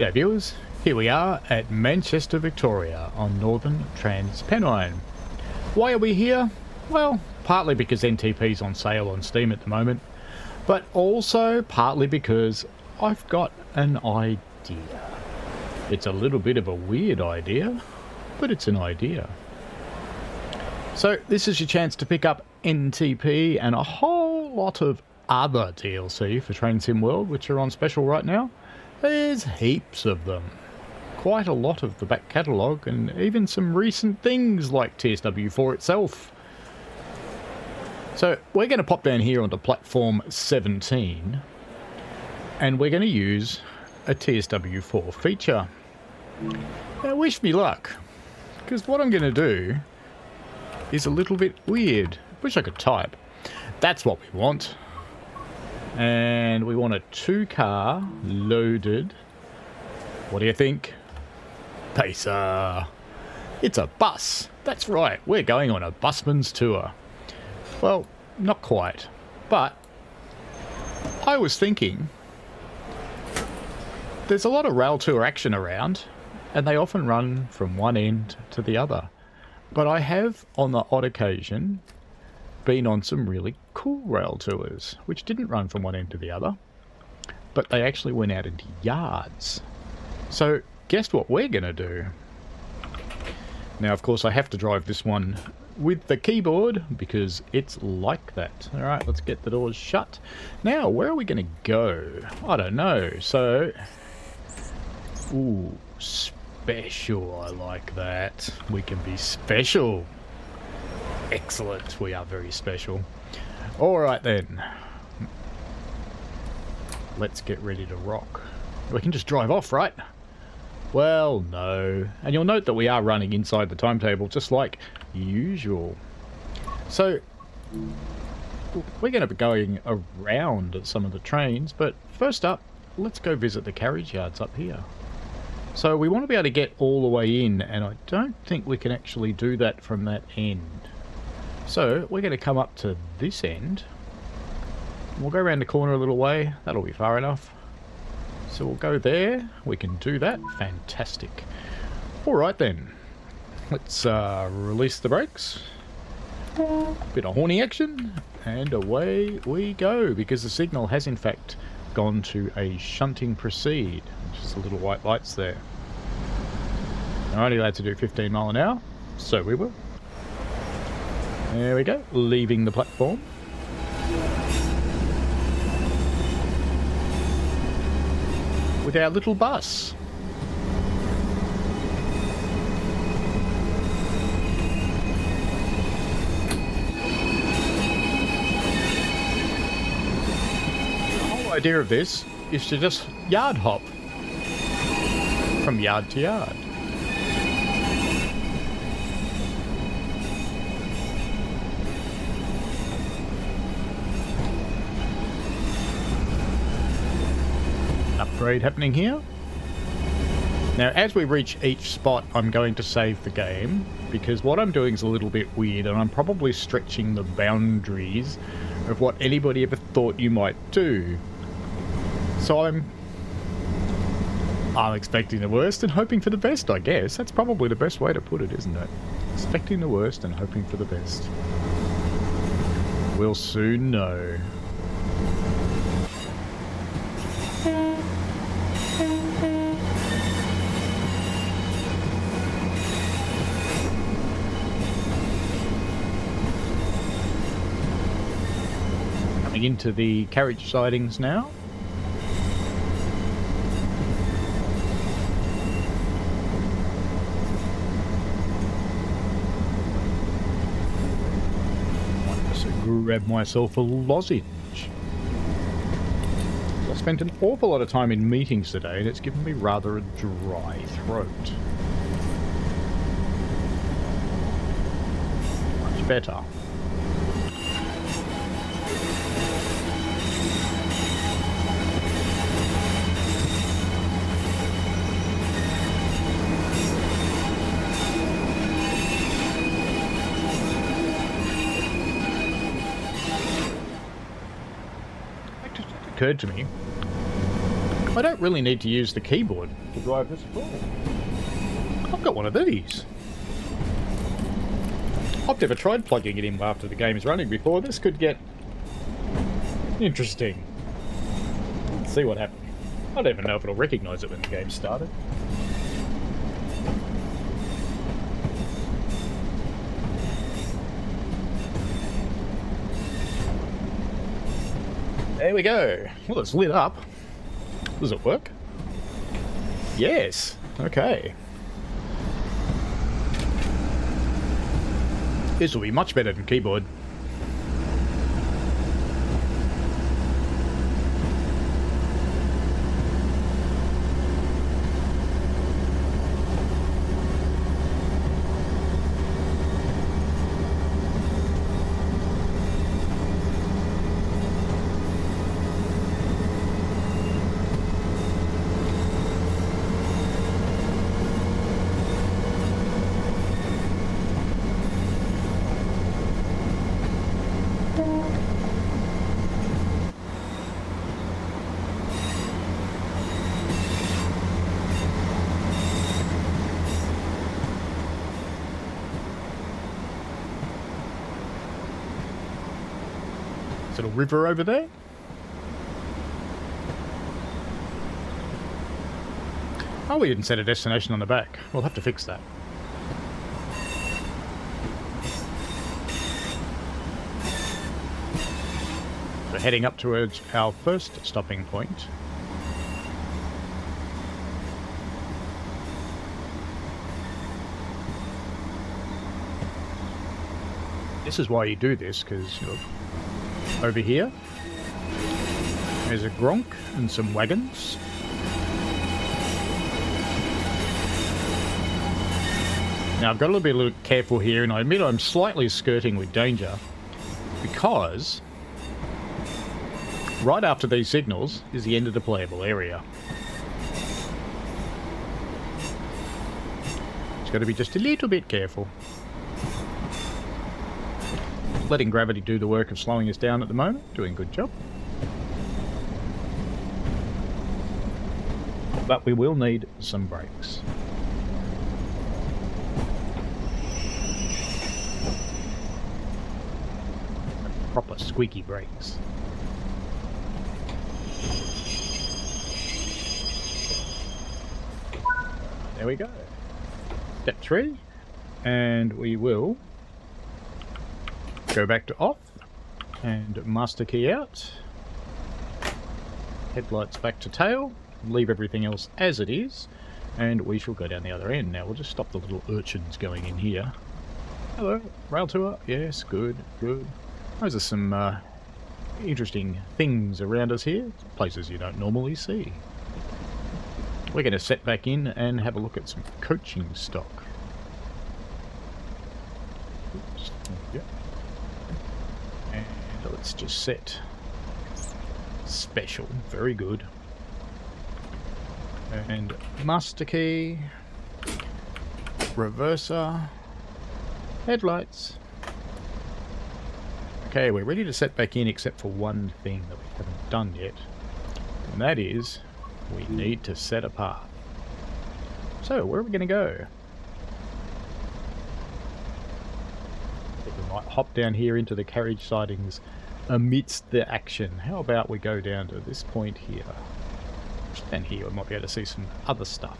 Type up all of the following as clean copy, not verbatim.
G'day viewers, here we are at Manchester, Victoria on Northern Trans Penine. Why are we here? Well, partly because NTP's on sale on Steam at the moment, but also partly because I've got an idea. It's a little bit of a weird idea, but it's an idea. So this is your chance to pick up NTP and a whole lot of other DLC for Train Sim World, which are on special right now. There's heaps of them. Quite a lot of the back catalogue, and even some recent things like TSW4 itself. So we're going to pop down here onto platform 17, and we're going to use a TSW4 feature. Now wish me luck, because what I'm going to do is a little bit weird. Wish I could type. That's what we want. And we want a 2-car loaded, what do you think? Pacer. It's a bus. That's right, we're going on a busman's tour. Well, not quite, but I was thinking there's a lot of Railtour action around, and they often run from one end to the other. But I have, on the odd occasion, been on some really cool rail tours, which didn't run from one end to the other, but they actually went out into yards. So guess what we're going to do? Now, of course, I have to drive this one with the keyboard because it's like that. All right, let's get the doors shut. Now, where are we going to go? I don't know. So, ooh, special. I like that. We can be special. Excellent, we are very special. Alright then. Let's get ready to rock. We can just drive off, right? Well, no. And you'll note that we are running inside the timetable, just like usual. So, we're going to be going around some of the trains, but first up, let's go visit the carriage yards up here. So we want to be able to get all the way in, and I don't think we can actually do that from that end. So we're going to come up to this end. We'll go around the corner a little way. That'll be far enough. So we'll go there. We can do that. Fantastic. Alright then. Let's release the brakes. Bit of horny action. And away we go. Because the signal has in fact gone to a shunting proceed. Just the little white lights there. We're only allowed to do 15 mile an hour. So we will. There we go, leaving the platform. With our little bus. The whole idea of this is to just yard hop from yard to yard. Upgrade happening here. Now as we reach each spot I'm going to save the game, because what I'm doing is a little bit weird and I'm probably stretching the boundaries of what anybody ever thought you might do. So I'm expecting the worst and hoping for the best, I guess. That's probably the best way to put it, isn't it? Expecting the worst and hoping for the best. We'll soon know. Into the carriage sidings now. I just grab myself a lozenge. I spent an awful lot of time in meetings today and it's given me rather a dry throat. Much better. occurred to me, I don't really need to use the keyboard to drive this at all. I've got one of these. I've never tried plugging it in after the game is running before. This could get interesting. Let's see what happens. I don't even know if it'll recognise it when the game started. There we go. Well, it's lit up. Does it work? Yes. Okay. This will be much better than keyboard. Is it a river over there? Oh, we didn't set a destination on the back. We'll have to fix that. We're heading up towards our first stopping point. This is why you do this, because over here there's a gronk and some wagons. Now I've got to be a little careful here, and I admit I'm slightly skirting with danger, because right after these signals is the end of the playable area. It's got to be just a little bit careful. Letting gravity do the work of slowing us down at the moment. Doing a good job. But we will need some brakes. Proper squeaky brakes. There we go. Step 3. And we will go back to off and master key out. Headlights back to tail. Leave everything else as it is. And we shall go down the other end. Now we'll just stop the little urchins going in here. Hello, Railtour. Yes, good, good. Those are some interesting things around us here. Places you don't normally see. We're going to set back in and have a look at some coaching stock. Oops. Yep. And let's just set special. Very good. And master key, reverser, headlights. Okay, we're ready to set back in except for one thing that we haven't done yet. And that is, we need to set a path. So, where are we going to go? I think we might hop down here into the carriage sidings amidst the action. How about we go down to this point here? Stand here, we might be able to see some other stuff.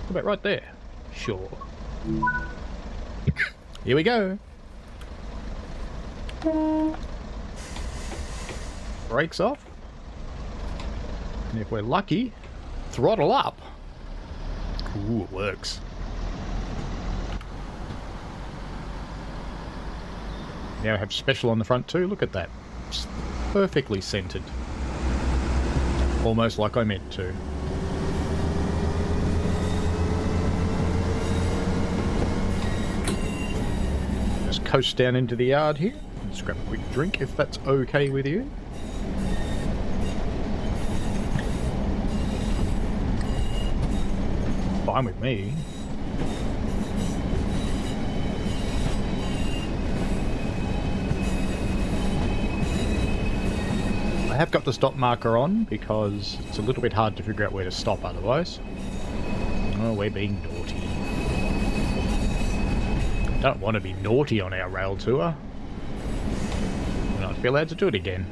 How about right there? Sure. Here we go. Brakes off. And if we're lucky, throttle up. Ooh, it works. Now I have special on the front too. Look at that. It's perfectly centered. Almost like I meant to. Just coast down into the yard here. Just grab a quick drink if that's okay with you. Fine with me. I have got the stop marker on because it's a little bit hard to figure out where to stop otherwise. Oh, we're being naughty. Don't want to be naughty on our rail tour. We're not to be allowed to do it again.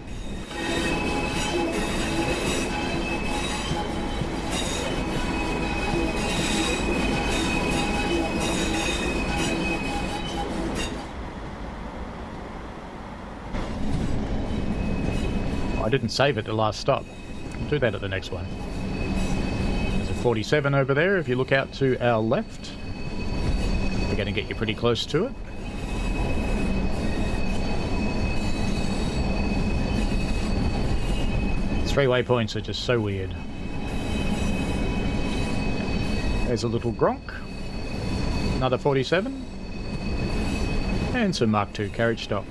I didn't save it the last stop. I'll do that at the next one. There's a 47 over there if you look out to our left. We're going to get you pretty close to it. Three-way points are just so weird. There's a little Gronk. Another 47. And some Mark II carriage stock.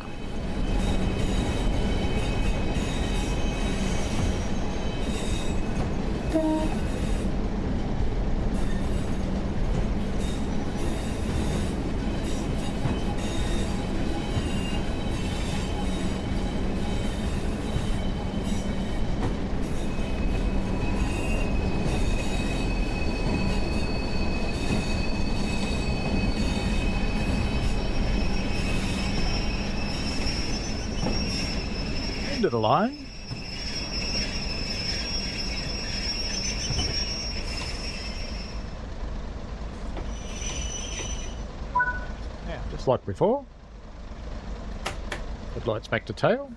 End of the line. Now, just like before, headlights back to tail.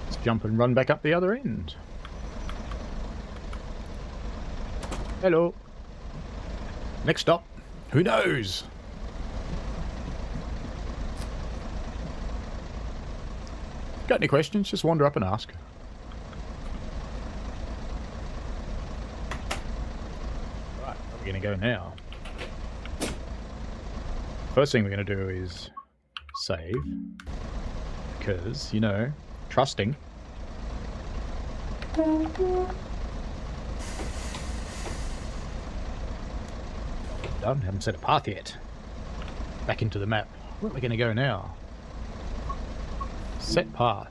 Let's jump and run back up the other end. Hello. Next stop, who knows? Got any questions? Just wander up and ask. Right, where are we going to go now? First thing we're going to do is save. Because, you know, trusting. Done, haven't set a path yet. Back into the map. Where are we going to go now? Set path.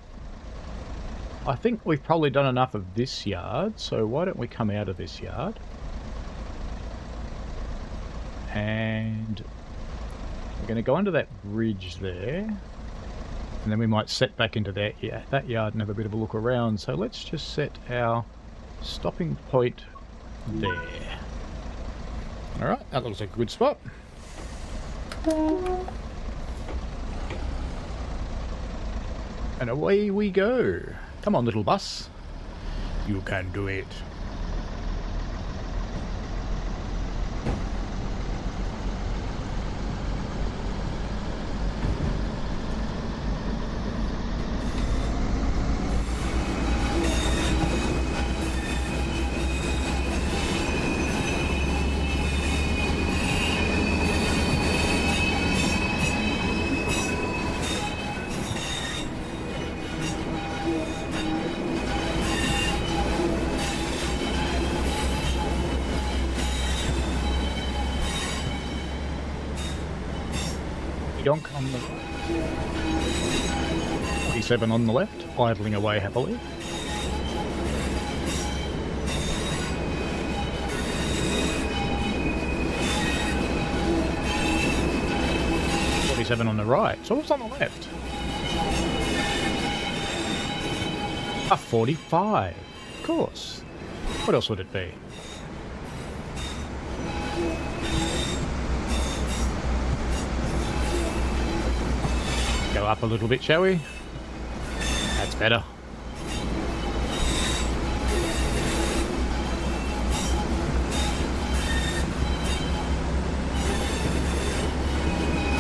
I think we've probably done enough of this yard, so why don't we come out of this yard? And we're going to go under that bridge there. And then we might set back into that yard and have a bit of a look around. So let's just set our stopping point there. Alright, that looks like a good spot. And away we go. Come on, little bus. You can do it. Donk on the right. 47 on the left, idling away happily. On the right. So what's on the left? A 45. Of course. What else would it be? Go up a little bit, shall we? That's better.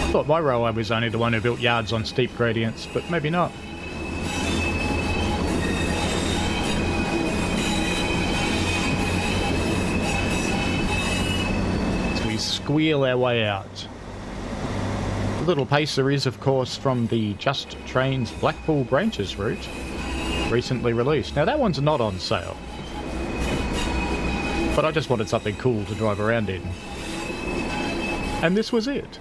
I thought my railway was only the one who built yards on steep gradients, but maybe not. So we squeal our way out. The little pacer is, of course, from the Just Trains Blackpool Branches route, recently released. Now that one's not on sale, but I just wanted something cool to drive around in. And this was it.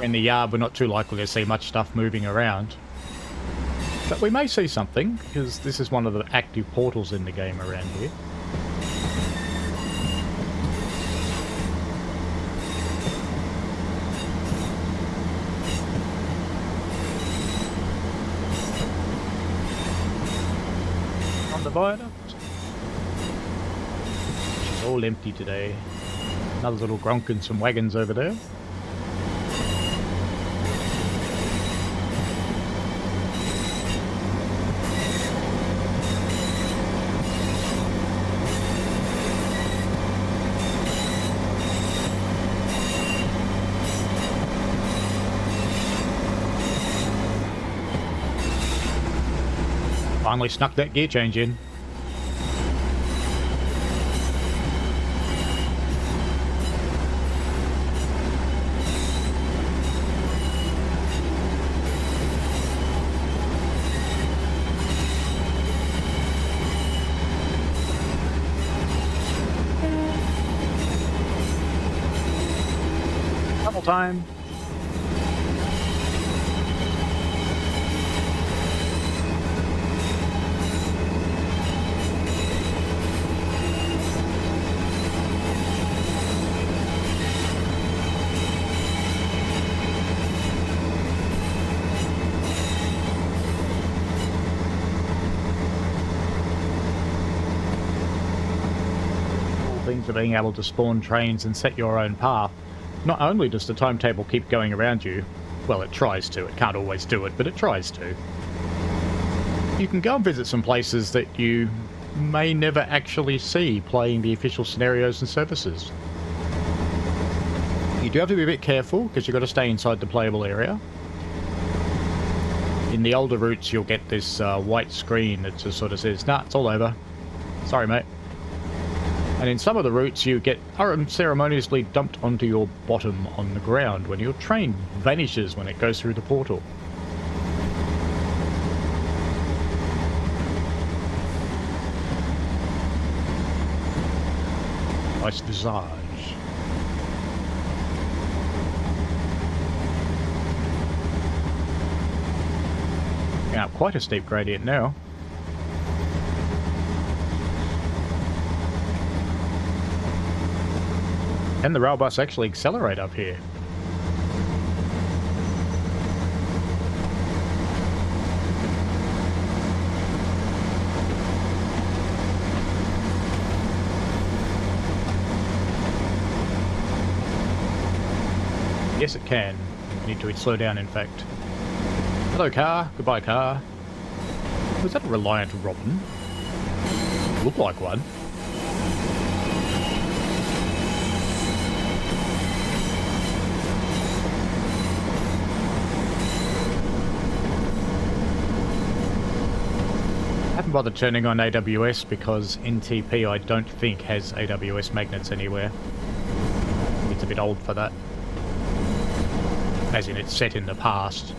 in the yard, we're not too likely to see much stuff moving around. But we may see something, because this is one of the active portals in the game around here. On the viaduct. Which is all empty today. Another little gronk and some wagons over there. Finally snuck that gear change in. Double time. To being able to spawn trains and set your own path. Not only does the timetable keep going around you, well, it tries to. It can't always do it, but it tries to. You can go and visit some places that you may never actually see playing the official scenarios and services. You do have to be a bit careful, because you've got to stay inside the playable area. In the older routes, you'll get this white screen that just sort of says, nah, it's all over. Sorry, mate. And in some of the routes you get unceremoniously dumped onto your bottom on the ground when your train vanishes when it goes through the portal. Nice visage. Now, quite a steep gradient now. Can the rail bus actually accelerate up here? Yes, it can. I need to slow down, in fact. Hello, car. Goodbye, car. Was that a Reliant Robin? Looked like one. I haven't bothered turning on AWS because NTP I don't think has AWS magnets anywhere. It's a bit old for that. As in, it's set in the past.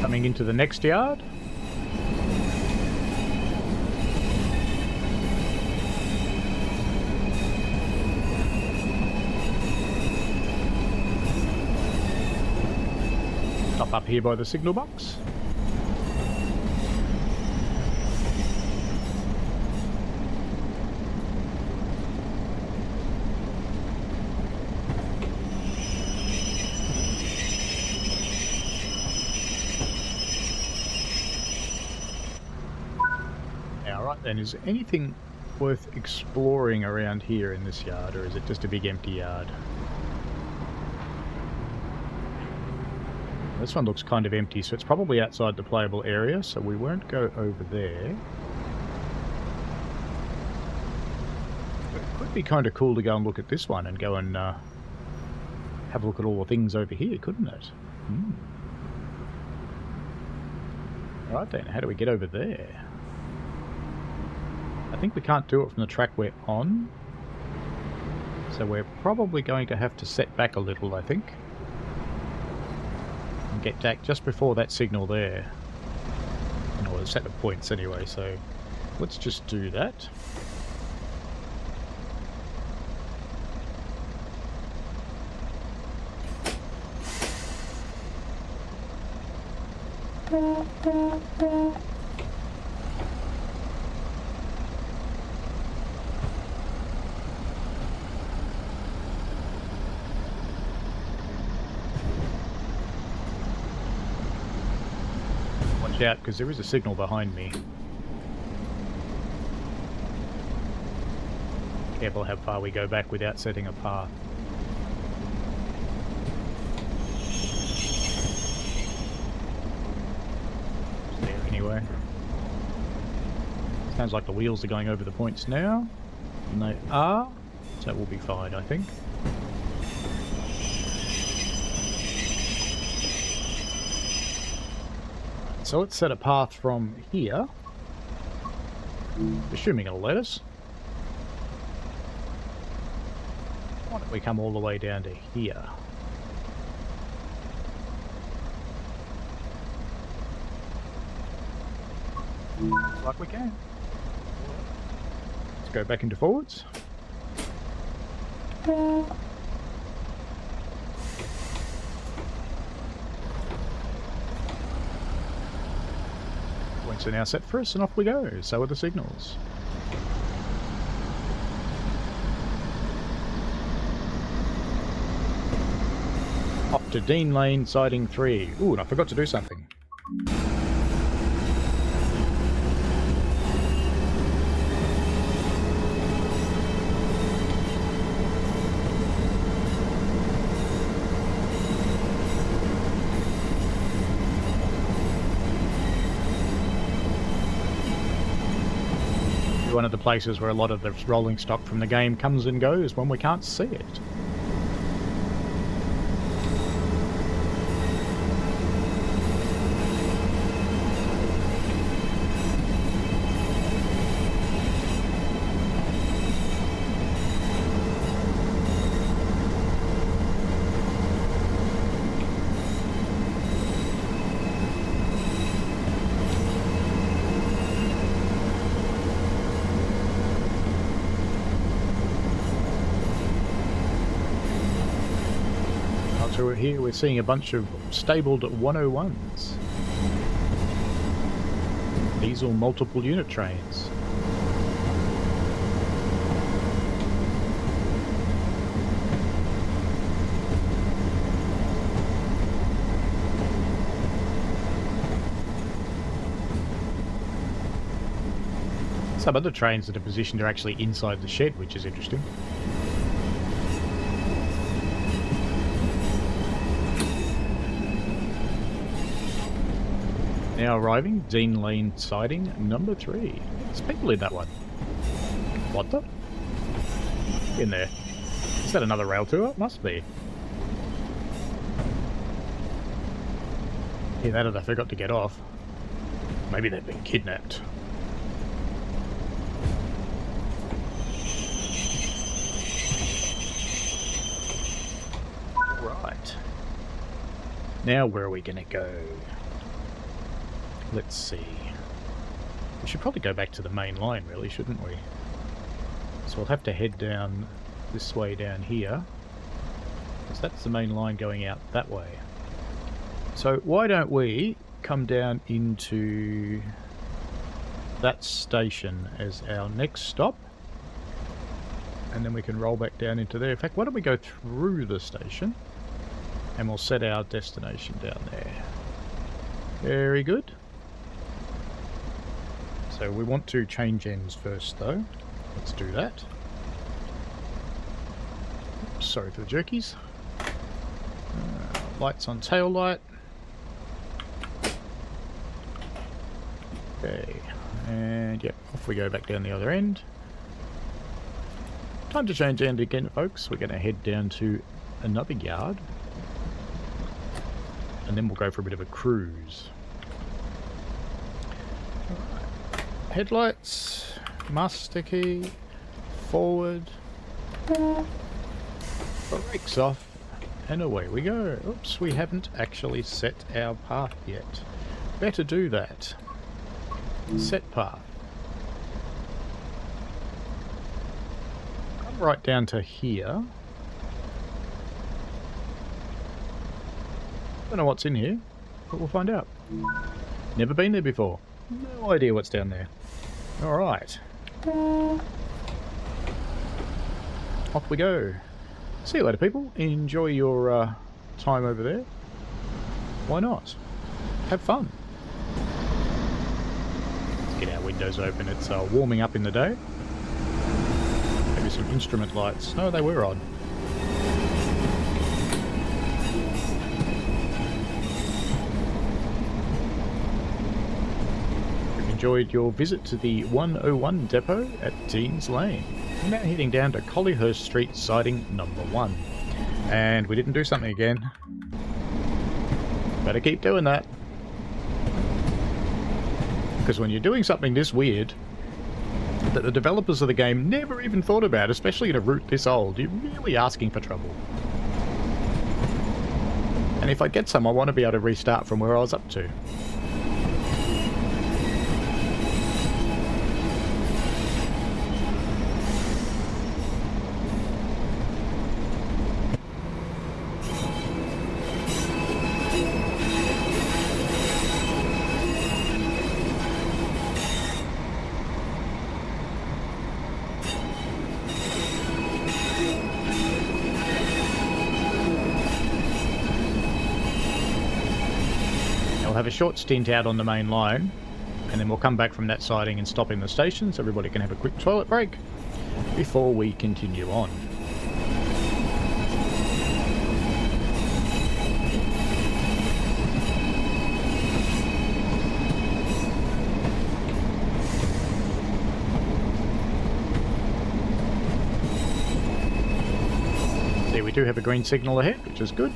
Coming into the next yard. Stop up here by the signal box. Then, is there anything worth exploring around here in this yard, or is it just a big empty yard? This one looks kind of empty, so it's probably outside the playable area, so we won't go over there. But it could be kind of cool to go and look at this one and go and have a look at all the things over here, couldn't it? Right then, how do we get over there? I think we can't do it from the track we're on. So we're probably going to have to set back a little, I think. And get back just before that signal there. No, we'll set the points anyway, so let's just do that. Watch out, because there is a signal behind me. Careful how far we go back without setting a path. Anyway, sounds like the wheels are going over the points now, and they are, so we'll be fine, I think. So let's set a path from here, assuming it'll let us. Why don't we come all the way down to here? Looks like we can. Let's go back into forwards. Points are now set for us and off we go. So are the signals. Off to Dean Lane, siding 3. Ooh, and I forgot to do something. One of the places where a lot of the rolling stock from the game comes and goes when we can't see it. Here we're seeing a bunch of stabled 101s. Diesel multiple unit trains. Some other trains that are positioned are actually inside the shed, which is interesting. Now arriving, Dean Lane siding number 3. There's people in that one. What the? In there. Is that another Railtour? Must be. Yeah, that or they forgot to get off. Maybe they've been kidnapped. Right. Now where are we gonna go? Let's see. We should probably go back to the main line, really, shouldn't we? So we'll have to head down this way down here, because that's the main line going out that way. So why don't we come down into that station as our next stop, and then we can roll back down into there. In fact, why don't we go through the station, and we'll set our destination down there. Very good. So we want to change ends first though. Let's do that. Oops, sorry for the jerkies. Lights on tail light. Okay, and yep, off we go back down the other end. Time to change end again, folks. We're going to head down to another yard, and then we'll go for a bit of a cruise. Headlights, master key, forward, Brakes off, and away we go. Oops, we haven't actually set our path yet. Better do that. Set path. Come right down to here. Don't know what's in here, but we'll find out. Never been there before. No idea what's down there. Alright. Off we go. See you later, people. Enjoy your time over there. Why not? Have fun. Let's get our windows open. It's warming up in the day. Maybe some instrument lights. No, they were on. Enjoyed your visit to the 101 depot at Dean's Lane. We're now heading down to Collyhurst Street, siding number 1. And we didn't do something again. Better keep doing that. Because when you're doing something this weird, that the developers of the game never even thought about, especially in a route this old, you're really asking for trouble. And if I get some, I want to be able to restart from where I was up to. We'll have a short stint out on the main line, and then we'll come back from that siding and stop in the station so everybody can have a quick toilet break before we continue on. See, we do have a green signal ahead, which is good.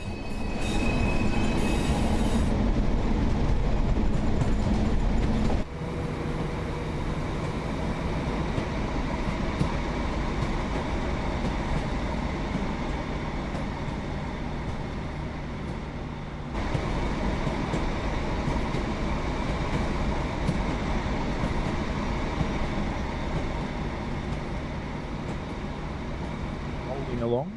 Along.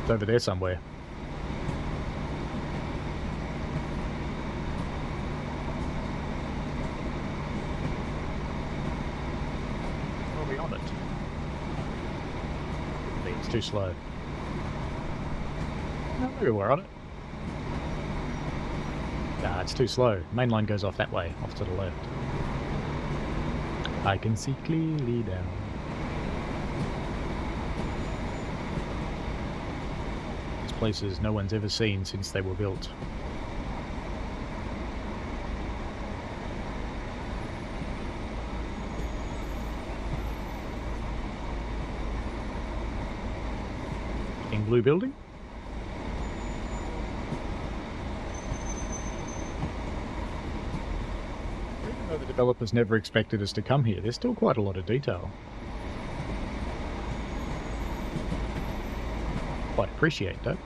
It's over there somewhere. Are we on it? It's too slow. No, maybe we're on it. Nah, it's too slow. Main line goes off that way, off to the left. I can see clearly now. These places no one's ever seen since they were built. In blue building? The developers never expected us to come here. There's still quite a lot of detail. Quite appreciate that.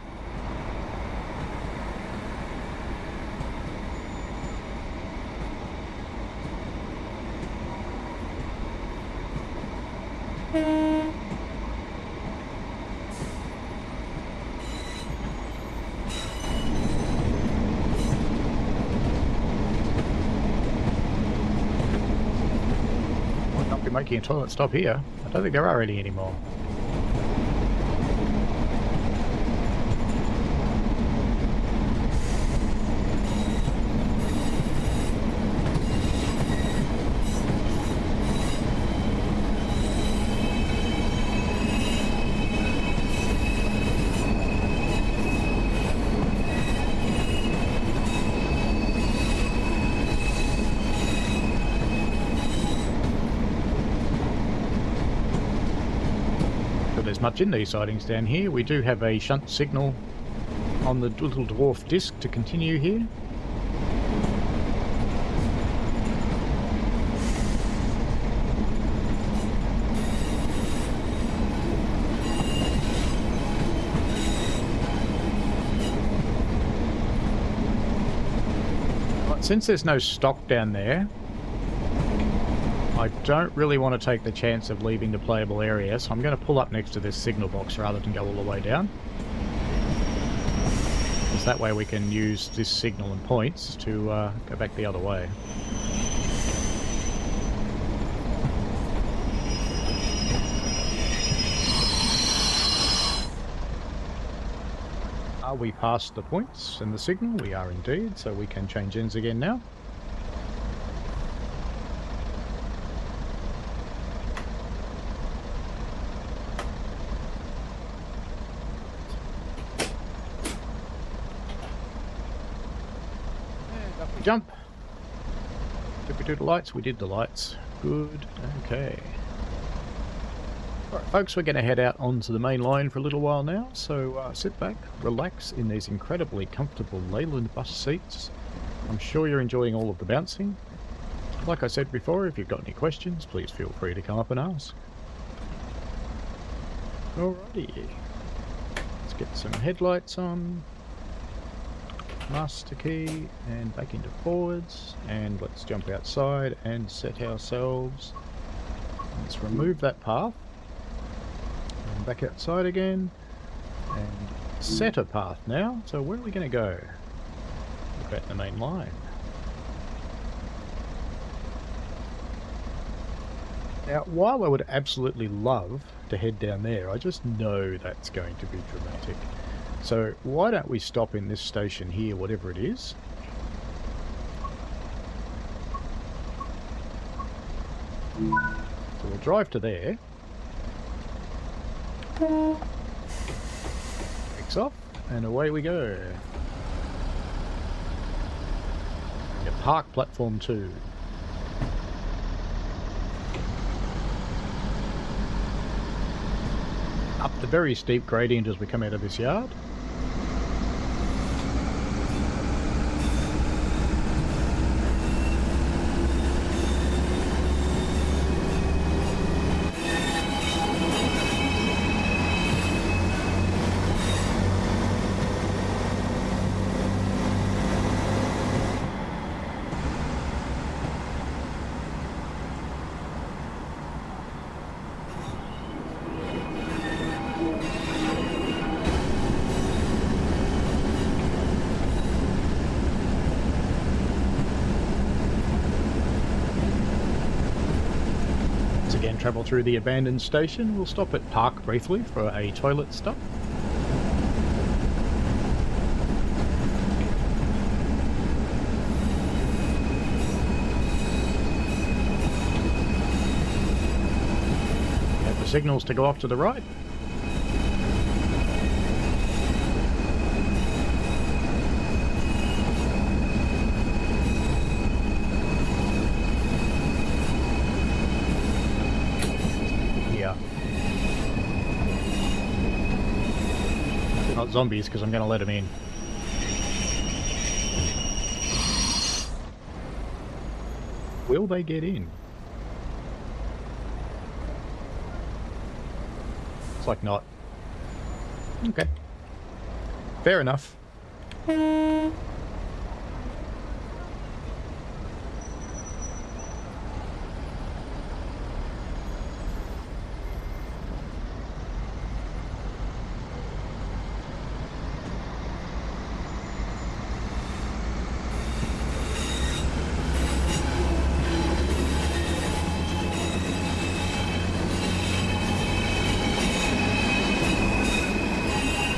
Making a toilet stop here. I don't think there are any anymore. There's much in these sidings down here. We do have a shunt signal on the little dwarf disc to continue here. But since there's no stock down there, I don't really want to take the chance of leaving the playable area, so I'm going to pull up next to this signal box rather than go all the way down. Because that way we can use this signal and points to go back the other way. Are we past the points and the signal? We are indeed, so we can change ends again now. Jump. Did we do the lights? We did the lights. Good. Okay. Alright folks, we're going to head out onto the main line for a little while now, so sit back, relax in these incredibly comfortable Leyland bus seats. I'm sure you're enjoying all of the bouncing. Like I said before, if you've got any questions, please feel free to come up and ask. Alrighty. Let's get some headlights on. Master key and back into forwards, and let's jump outside and set ourselves. Let's remove that path and back outside again and set a path now. So where are we going to go? Look at the main line. Now while I would absolutely love to head down there, I just know that's going to be dramatic. So why don't we stop in this station here, whatever it is. So we'll drive to there. Brakes off, and away we go. Yeah, park platform 2. Up the very steep gradient as we come out of this yard. Again, travel through the abandoned station. We'll stop at Park briefly for a toilet stop. We have the signals to go off to the right. Not zombies, because I'm going to let them in. Will they get in? It's like not. Okay. Fair enough.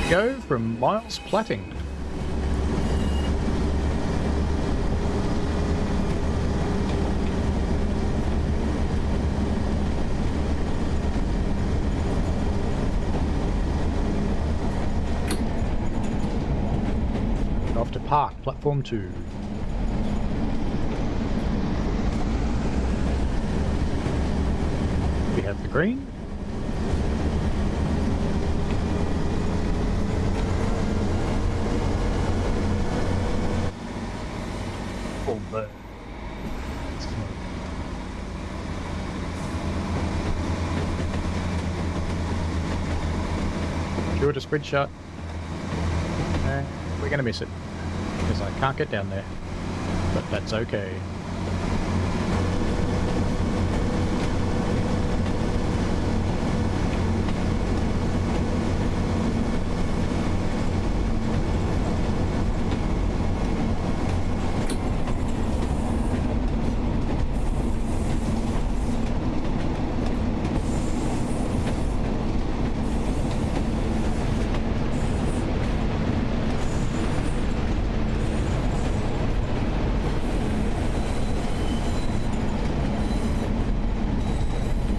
Go from Miles Platting. Off to Park, platform 2. We have the green. sure to spread shut. We're going to miss it because I can't get down there, but that's okay.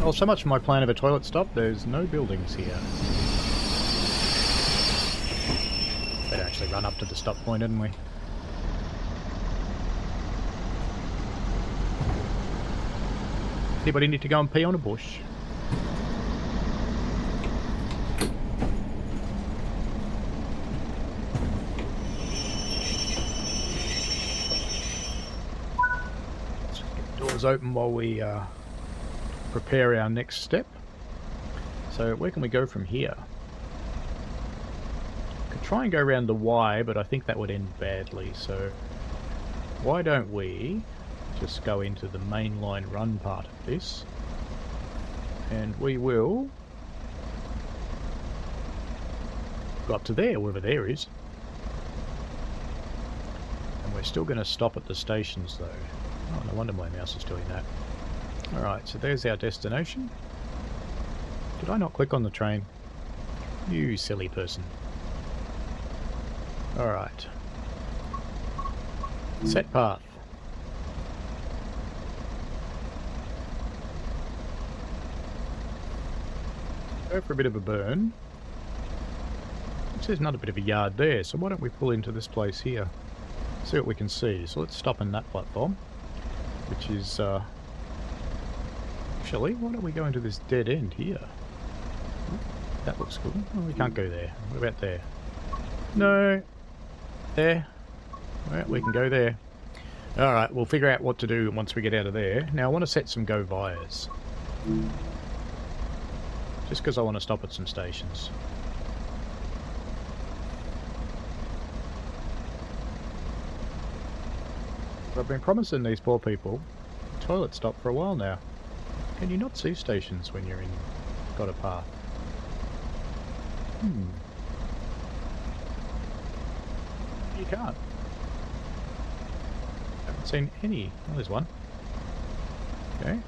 Well, so much for my plan of a toilet stop. There's no buildings here. Better actually run up to the stop point, didn't we? Anybody need to go and pee on a bush? Let's get the doors open while we prepare our next step. So where can we go from here? Could try and go around the Y, but I think that would end badly, so why don't we just go into the mainline run part of this, and we will go up to there, wherever there is. And we're still going to stop at the stations though. Oh, no wonder my mouse is doing that. Alright, so there's our destination. Did I not click on the train? You silly person. Alright. Set path. Go for a bit of a burn. There's another bit of a yard there, so why don't we pull into this place here? See what we can see. So let's stop in that platform, which is actually, why don't we go into this dead end here? That looks good. Oh, we can't go there. What about there? No. There. Alright, we can go there. Alright, we'll figure out what to do once we get out of there. Now I want to set some go vias. Just because I want to stop at some stations. I've been promising these poor people a toilet stop for a while now. Can you not see stations when you're in got a path? You can't. Haven't seen any. Oh, there's one. Okay.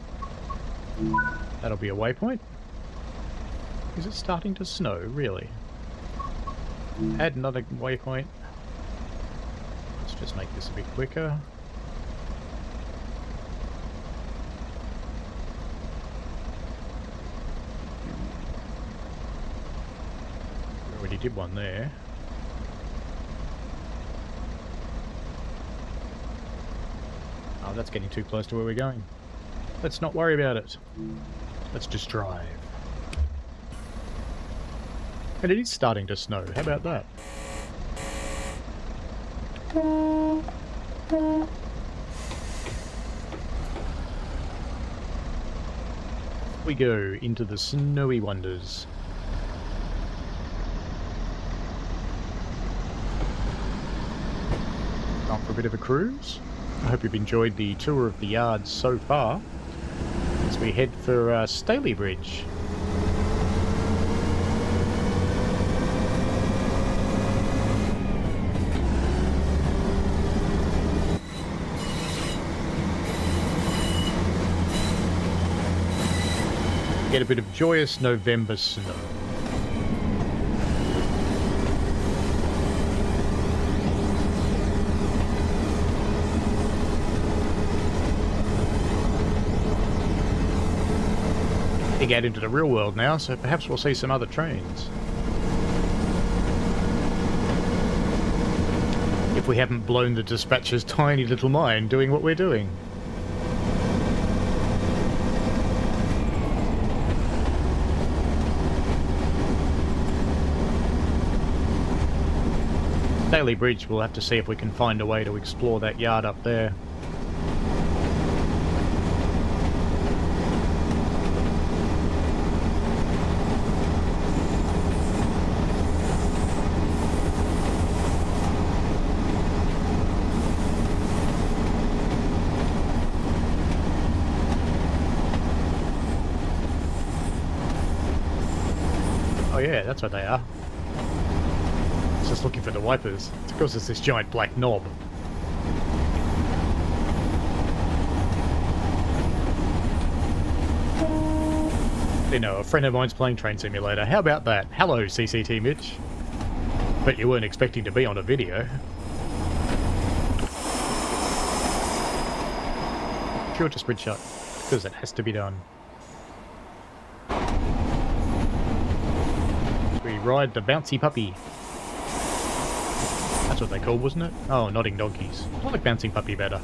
That'll be a waypoint. Is it starting to snow? Really? Add another waypoint. Let's just make this a bit quicker. Already did one there. Oh, that's getting too close to where we're going. Let's not worry about it. Let's just drive. And it is starting to snow. How about that? We go into the snowy wonders. Time for a bit of a cruise. I hope you've enjoyed the tour of the yards so far as we head for Staley Bridge. Get a bit of joyous November snow. To get into the real world now, so perhaps we'll see some other trains. If we haven't blown the dispatcher's tiny little mind doing what we're doing. Staley Bridge, we'll have to see if we can find a way to explore that yard up there. Oh yeah, that's what they are. It's just looking for the wipers. It's because there's this giant black knob. You know, a friend of mine's playing Train Simulator. How about that? Hello, CCT Mitch. Bet you weren't expecting to be on a video. Sure to sprint shot, because it has to be done. We ride the bouncy puppy. That's what they called, wasn't it? Oh, nodding donkeys. I like bouncing puppy better.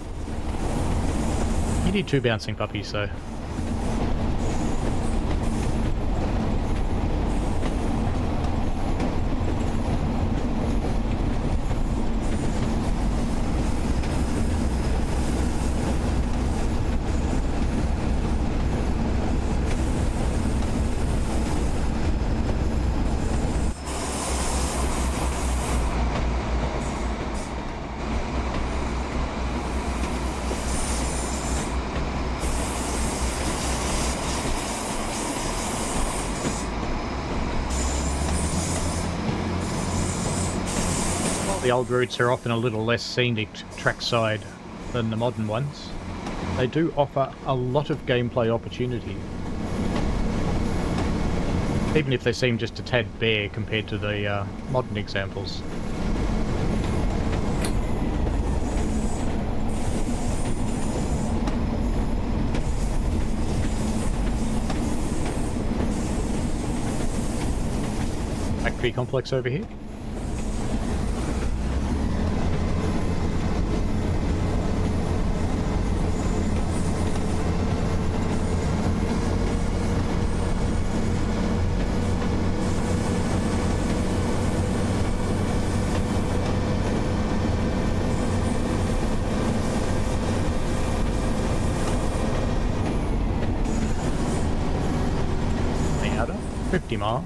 You need 2 bouncing puppies, though. The old routes are often a little less scenic trackside than the modern ones. They do offer a lot of gameplay opportunity, even if they seem just a tad bare compared to the modern examples. Factory complex over here. The 50 mile.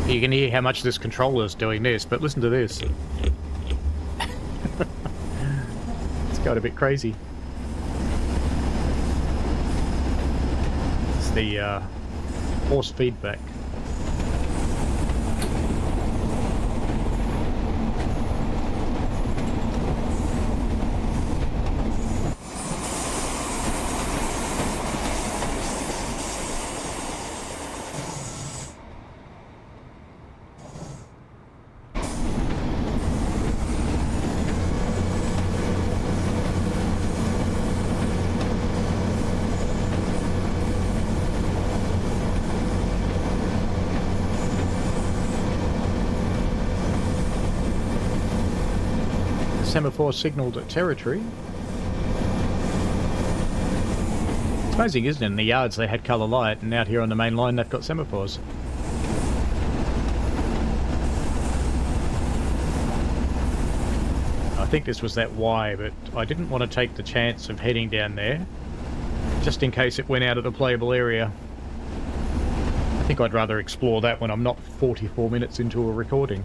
You can hear how much this controller is doing this, but listen to this. It's got a bit crazy. It's the force feedback. Semaphore signalled territory. It's amazing, isn't it? In the yards they had colour light, and out here on the main line they've got semaphores. I think this was that Y, but I didn't want to take the chance of heading down there, just in case it went out of the playable area. I think I'd rather explore that when I'm not 44 minutes into a recording.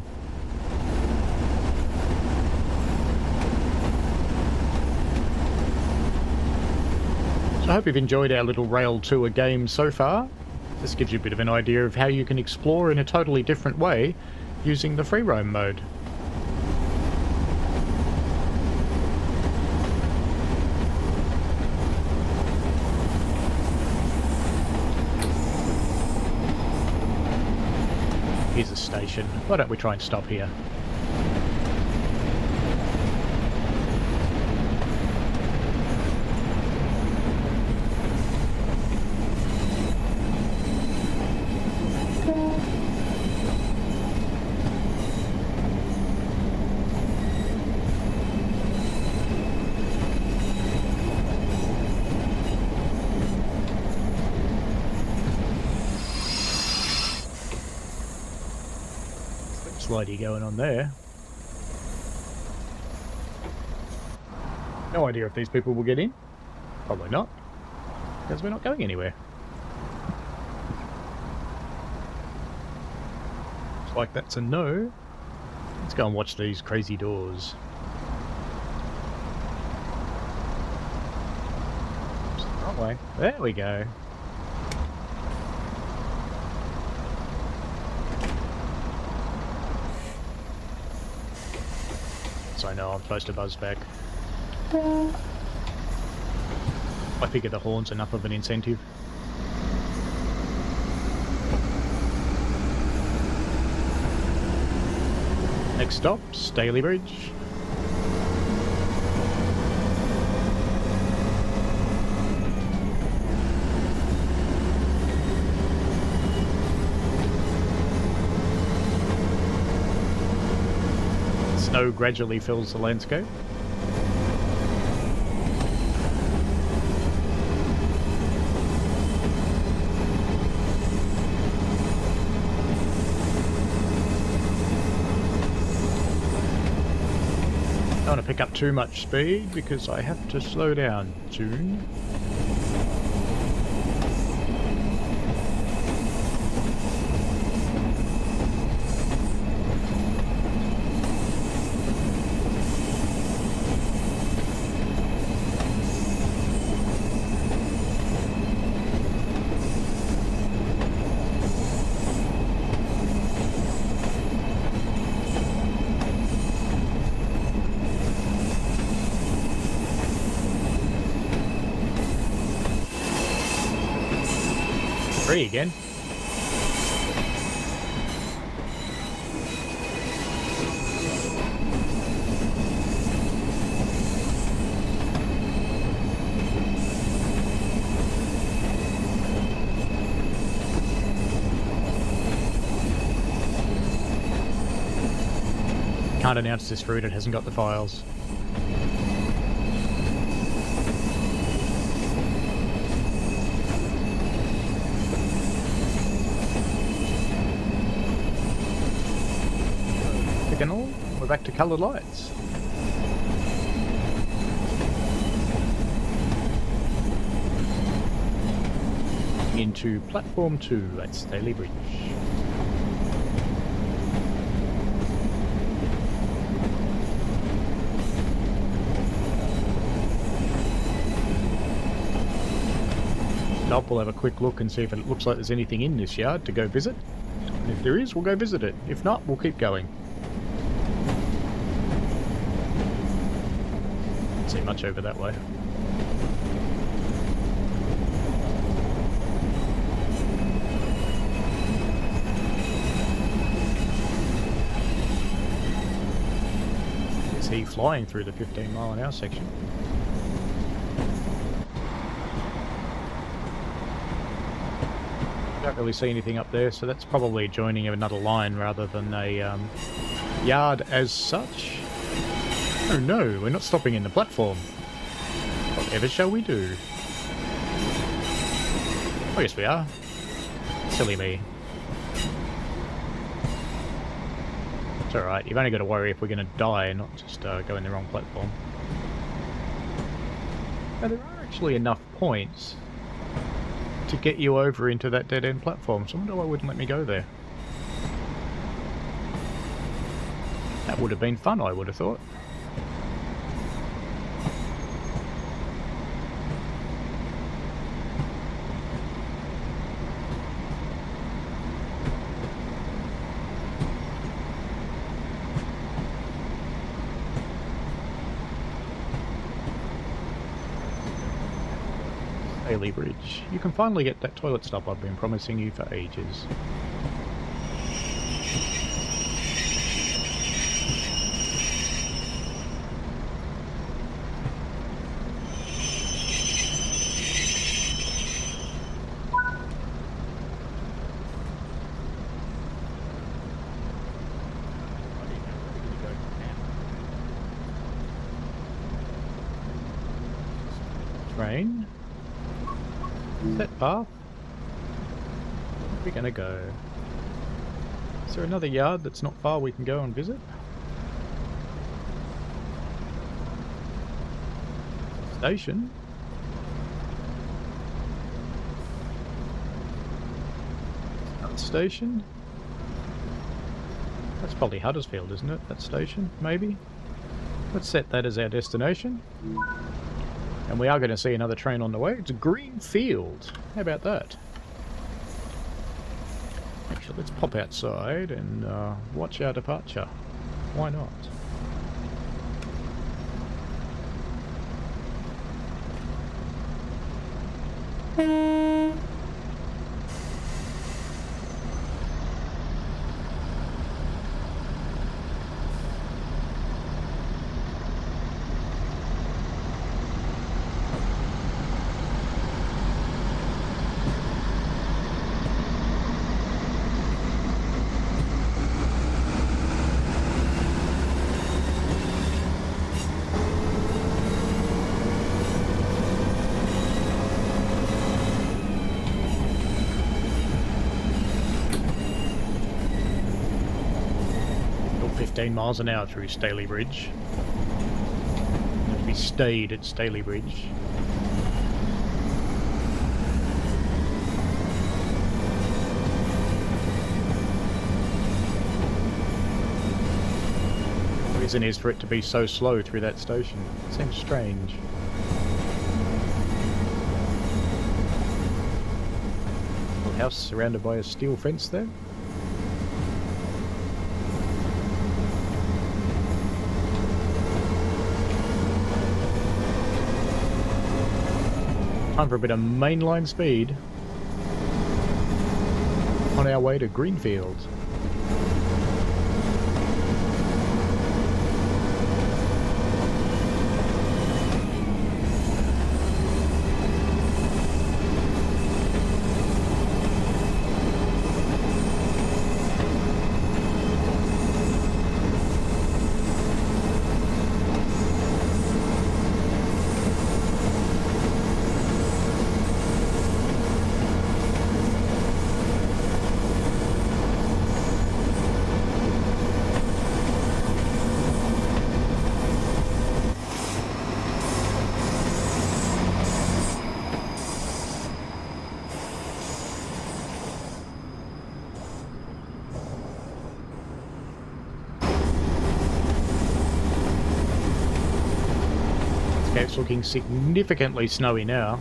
So I hope you've enjoyed our little Railtour game so far. This gives you a bit of an idea of how you can explore in a totally different way using the free roam mode. Here's a station. Why don't we try and stop here? Slidey going on there. No idea if these people will get in. Probably not, because we're not going anywhere. Looks like that's a no. Let's go and watch these crazy doors. Oops, wrong way. There we go. So I know I'm supposed to buzz back. I figure the horn's enough of an incentive. Next stop, Staley Bridge. Snow gradually fills the landscape. I don't want to pick up too much speed because I have to slow down soon. Free again. Can't announce this route, it hasn't got the files. We're back to coloured lights. Into platform 2 at Staley Bridge. Stop, we'll have a quick look and see if it looks like there's anything in this yard to go visit. And if there is, we'll go visit it. If not, we'll keep going. See much over that way. Is he flying through the 15-mile-an-hour section? Don't really see anything up there, so that's probably joining another line rather than a yard as such. Oh no, we're not stopping in the platform. Whatever shall we do? Oh yes we are. Silly me. It's alright, you've only got to worry if we're going to die and not just go in the wrong platform. Now there are actually enough points to get you over into that dead-end platform, so I wonder why it wouldn't let me go there. That would have been fun, I would have thought. Staley Bridge. You can finally get that toilet stop I've been promising you for ages. Train. Set path. Where are we gonna go? Is there another yard that's not far we can go and visit? Station? Station? That's probably Huddersfield, isn't it? That station, maybe? Let's set that as our destination. And we are going to see another train on the way. It's Greenfield. How about that? Actually, let's pop outside and watch our departure. Why not? Got 15 miles an hour through Staley Bridge. We stayed at Staley Bridge. The reason is for it to be so slow through that station. It seems strange. Little house surrounded by a steel fence there. Time for a bit of mainline speed on our way to Greenfield. It's looking significantly snowy now.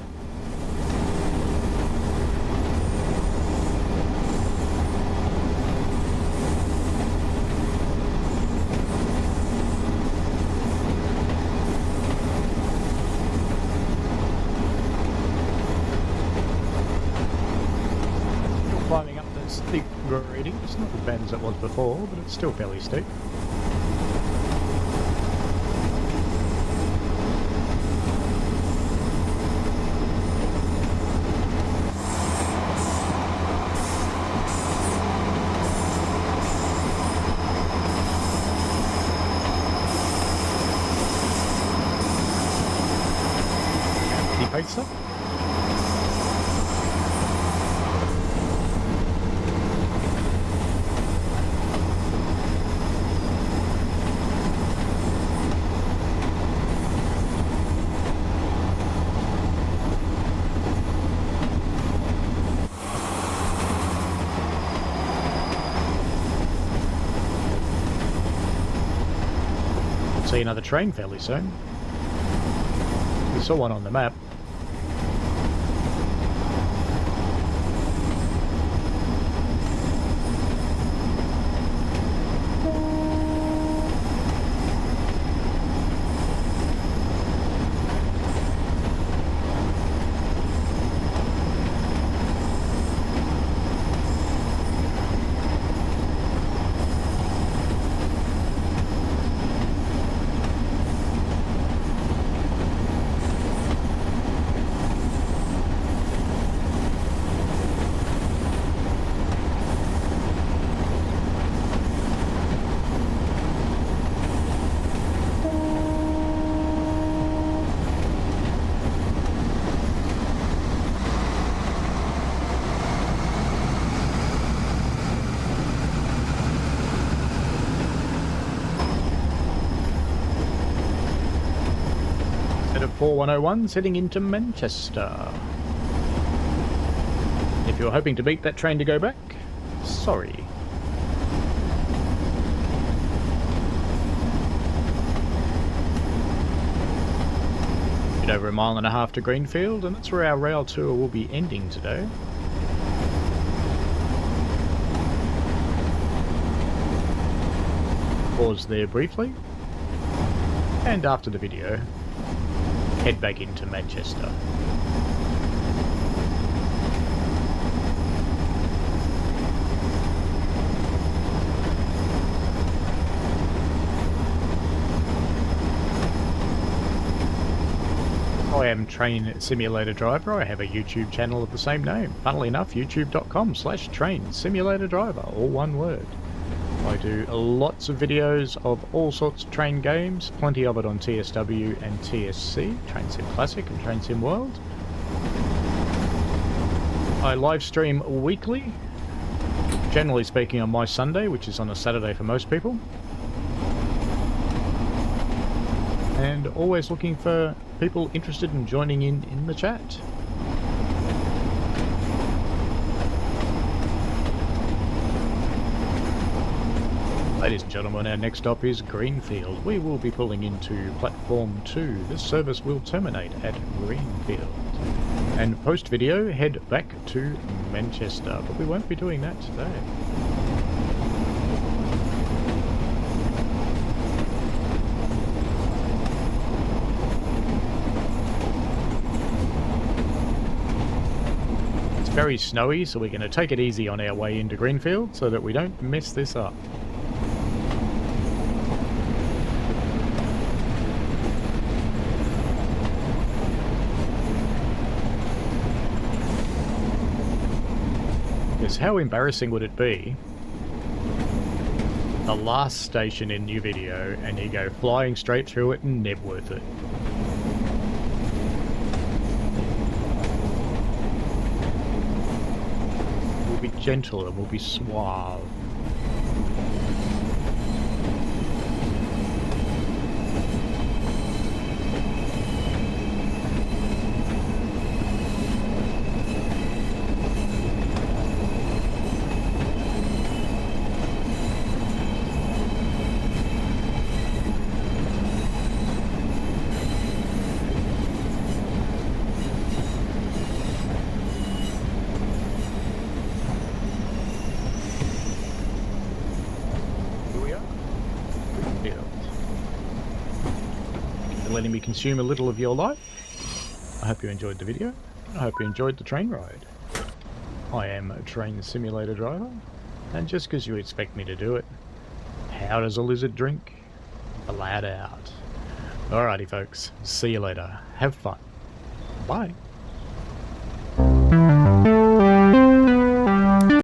Still climbing up the steep grading. It's not as bad as it was before, but it's still fairly steep. Pizza. We'll see another train fairly soon. We saw one on the map. Set of 4101 heading into Manchester. If you're hoping to beat that train to go back, sorry. Bit over 1.5 miles to Greenfield, and that's where our rail tour will be ending today. Pause there briefly, and after the video, head back into Manchester. I am Train Simulator Driver. I have a YouTube channel of the same name. Funnily enough, youtube.com/Train Simulator Driver, all one word. I do lots of videos of all sorts of train games, plenty of it on TSW and TSC, Train Sim Classic and Train Sim World. I live stream weekly, generally speaking on my Sunday, which is on a Saturday for most people. And always looking for people interested in joining in the chat. Ladies and gentlemen, our next stop is Greenfield. We will be pulling into platform 2. This service will terminate at Greenfield. And post video, head back to Manchester, but we won't be doing that today. Very snowy, so we're going to take it easy on our way into Greenfield so that we don't mess this up. Yes, how embarrassing would it be? The last station in your video and you go flying straight through it and never worth it. Be gentle and we'll be suave. Letting me consume a little of your life. I hope you enjoyed the video. I hope you enjoyed the train ride. I am a Train Simulator Driver, and just because you expect me to do it, how does a lizard drink? Flat out. Alrighty folks, see you later. Have fun. Bye.